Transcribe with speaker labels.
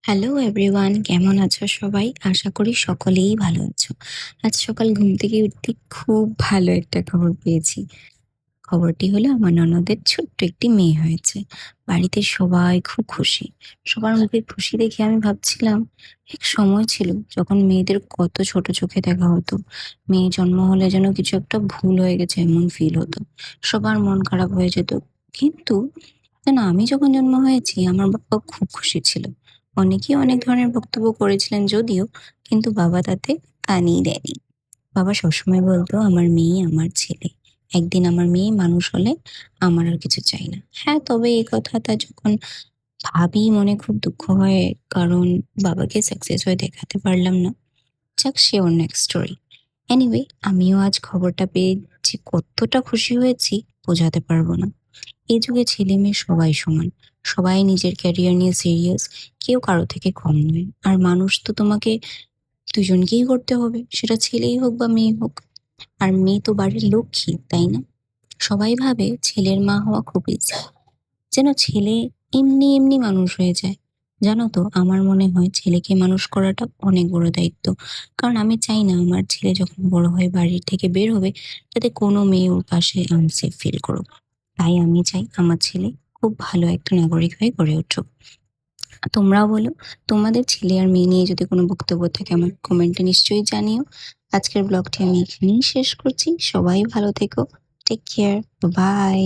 Speaker 1: Hello everyone, কেমন আছো সবাই? আশা করি সকলেই ভালো আছো। আজ সকাল ঘুম থেকে উঠতে খুব ভালো একটা খবর পেয়েছি। খবরটি হলো আমার ননদের ছোট্ট একটি মেয়ে হয়েছে। বাড়িতে সবাই খুব খুশি। সবার মুখে খুশি দেখে আমি ভাবছিলাম, এক সময় ছিল যখন মেয়েদের কত ছোট চোখে দেখা হতো। মেয়ে জন্ম হলে যেন কিছু একটা ভুল হয়ে গেছে এমন ফিল হতো। সবার মন খারাপ হয়ে যেত। কিন্তু আমি যখন জন্ম হয়েছি আমার বাবা খুব খুশি ছিল। অনেকেই অনেক ধরনের বক্তব্য করেছিলেন যদিও, কিন্তু বাবা তাতে কানই দেয়নি। বাবা সবসময় বলতো, আমার মেয়ে আমার ছেলে। একদিন আমার মেয়ে মানুষ হলে আমার আর কিছু চাই না। হ্যাঁ, তবে এই কথাটা যখন ভাবি মনে খুব দুঃখ হয়, কারণ বাবাকে সাকসেস হয়ে দেখাতে পারলাম না। যাক, সে অন্য এক স্টোরি। এনিওয়ে, আমিও আজ খবরটা পেয়ে যে কতটা খুশি হয়েছি বোঝাতে পারবো না। এই যুগে ছেলে মেয়ে সবাই সমান। সবাই নিজের ক্যারিয়ার নিয়ে সিরিয়াস। কেউ কারো থেকে কম নয়। আর মানুষ তো তোমাকে দুজনকেই করতে হবে, সেটা ছেলেই হোক বা মেয়ে হোক। আর মেয়ে তো বাড়ির লক্ষ্মী, তাই না? সবাই ভাবে ছেলের মা হওয়া খুব ইজি, যেন ছেলে এমনি এমনি মানুষ হয়ে যায়। জানো তো, আমার মনে হয় ছেলেকে মানুষ করাটা অনেক বড় দায়িত্ব। কারণ আমি চাই না আমার ছেলে যখন বড় হয়ে বাড়ির থেকে বের হবে, যাতে কোনো মেয়ে ওর পাশে আনসেফ ফিল করুক। তাই আমি চাই আমার ছেলে খুব ভালো একটা নাগরিক হয়ে গড়ে উঠুক। তোমরাও বলো, তোমাদের ছেলে আর মেয়ে নিয়ে যদি কোনো বক্তব্য থাকে আমার কমেন্টে নিশ্চয়ই জানিও। আজকের ব্লগটি আমি এখানেই শেষ করছি। সবাই ভালো থেকো। Take care. বাই।